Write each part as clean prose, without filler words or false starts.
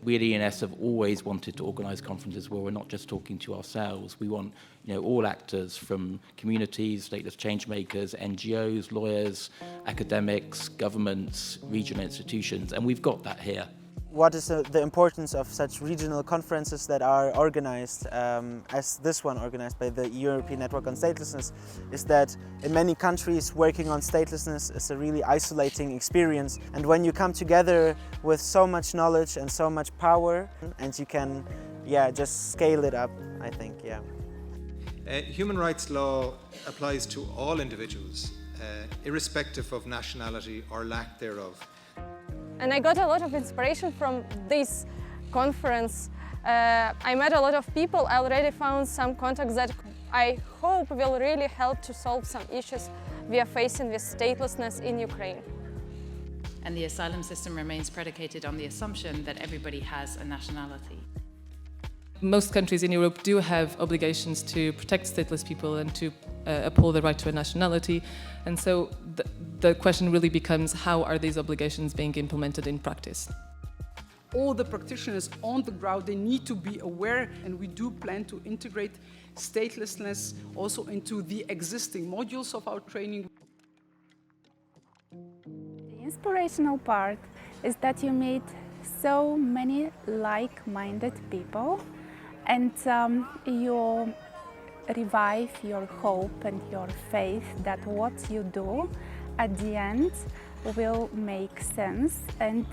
We at ENS have always wanted to organise conferences where we're not just talking to ourselves. We want, all actors from communities, stateless change makers, NGOs, lawyers, academics, governments, regional institutions, and we've got that here. What is the importance of such regional conferences that are organized, as this one organized by the European Network on Statelessness, is that in many countries working on statelessness is a really isolating experience, and when you come together with so much knowledge and so much power, and you can just scale it up, I think. Human rights law applies to all individuals, irrespective of nationality or lack thereof. And I got a lot of inspiration from this conference. I met a lot of people. I already found some contacts that I hope will really help to solve some issues we are facing with statelessness in Ukraine. And the asylum system remains predicated on the assumption that everybody has a nationality. Most countries in Europe do have obligations to protect stateless people and to uphold the right to a nationality. And so the question really becomes, how are these obligations being implemented in practice? All the practitioners on the ground, they need to be aware, and we do plan to integrate statelessness also into the existing modules of our training. The inspirational part is that you meet so many like-minded people, and you revive your hope and your faith that what you do at the end will make sense, and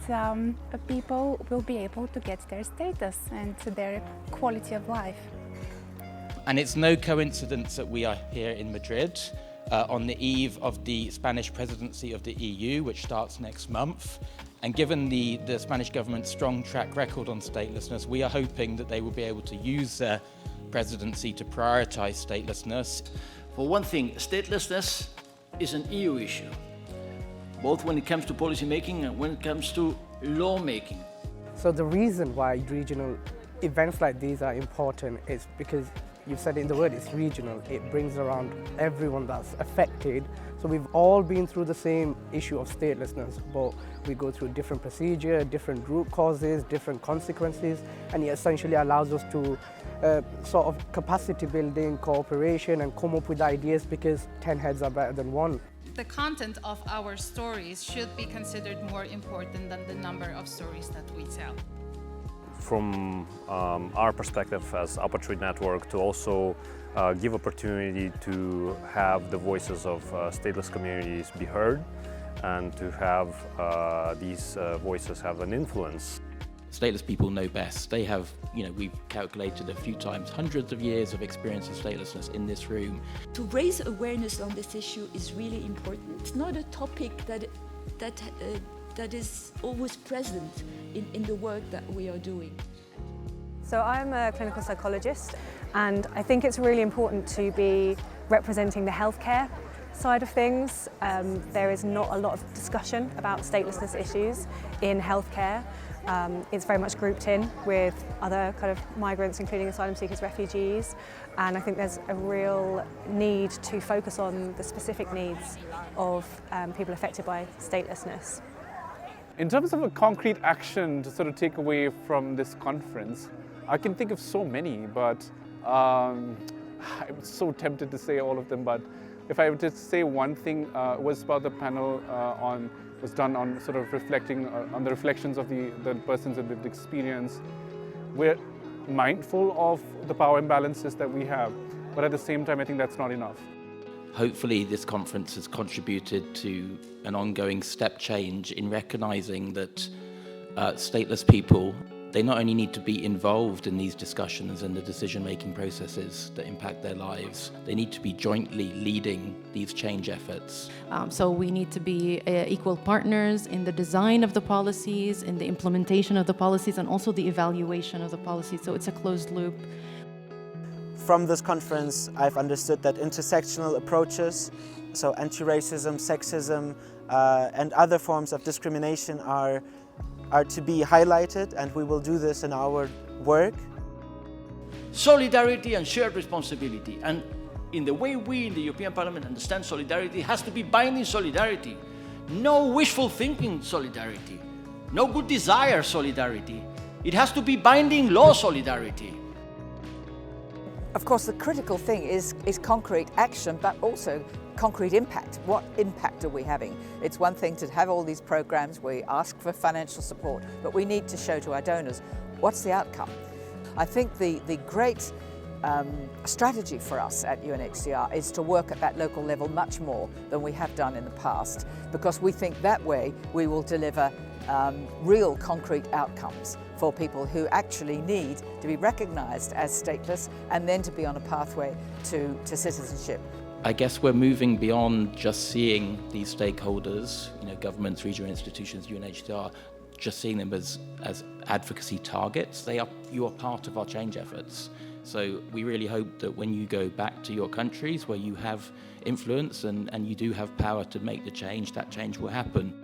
people will be able to get their status and their quality of life. And it's no coincidence that we are here in Madrid on the eve of the Spanish presidency of the EU, which starts next month. And given the Spanish government's strong track record on statelessness, we are hoping that they will be able to use their presidency to prioritise statelessness. For one thing, statelessness is an EU issue, both when it comes to policy making and when it comes to law making. So the reason why regional events like these are important is because you've said in the word, it's regional. It brings around everyone that's affected. So we've all been through the same issue of statelessness, but we go through different procedure, different root causes, different consequences, and it essentially allows us to sort of capacity building, cooperation, and come up with ideas, because 10 heads are better than one. The content of our stories should be considered more important than the number of stories that we tell. From our perspective as Upper Network, to also give opportunity to have the voices of stateless communities be heard, and to have these voices have an influence. Stateless people know best. They have, we've calculated a few times, hundreds of years of experience of statelessness in this room. To raise awareness on this issue is really important. It's not a topic that is always present in the work that we are doing. So I'm a clinical psychologist, and I think it's really important to be representing the healthcare side of things. There is not a lot of discussion about statelessness issues in healthcare. It's very much grouped in with other kind of migrants, including asylum seekers, refugees, and I think there's a real need to focus on the specific needs of people affected by statelessness. In terms of a concrete action to sort of take away from this conference, I can think of so many, but I'm so tempted to say all of them. But if I were to say one thing, was about the panel was done on sort of reflecting on the reflections of the persons with lived experience. We're mindful of the power imbalances that we have, but at the same time, I think that's not enough. Hopefully this conference has contributed to an ongoing step change in recognising that stateless people, they not only need to be involved in these discussions and the decision-making processes that impact their lives, they need to be jointly leading these change efforts. So we need to be equal partners in the design of the policies, in the implementation of the policies, and also the evaluation of the policies. So it's a closed loop. From this conference, I've understood that intersectional approaches, so anti-racism, sexism, and other forms of discrimination are to be highlighted, and we will do this in our work. Solidarity and shared responsibility. And in the way we in the European Parliament understand solidarity, it has to be binding solidarity. No wishful thinking solidarity. No good desire solidarity. It has to be binding law solidarity. Of course, the critical thing is concrete action, but also concrete impact. What impact are we having? It's one thing to have all these programs, we ask for financial support, but we need to show to our donors what's the outcome. I think the great strategy for us at UNHCR is to work at that local level much more than we have done in the past, because we think that way we will deliver real concrete outcomes for people who actually need to be recognised as stateless and then to be on a pathway to citizenship. I guess we're moving beyond just seeing these stakeholders, governments, regional institutions, UNHCR, just seeing them as advocacy targets. You are part of our change efforts. So we really hope that when you go back to your countries where you have influence and you do have power to make the change, that change will happen.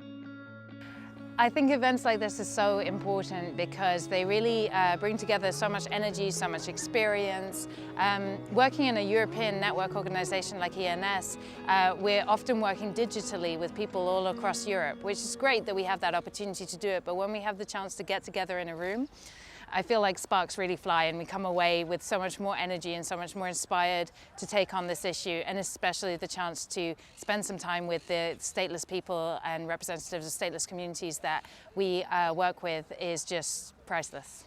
I think events like this are so important because they really bring together so much energy, so much experience. Working in a European network organization like ENS, we're often working digitally with people all across Europe, which is great that we have that opportunity to do it, but when we have the chance to get together in a room, I feel like sparks really fly and we come away with so much more energy and so much more inspired to take on this issue, and especially the chance to spend some time with the stateless people and representatives of stateless communities that we work with is just priceless.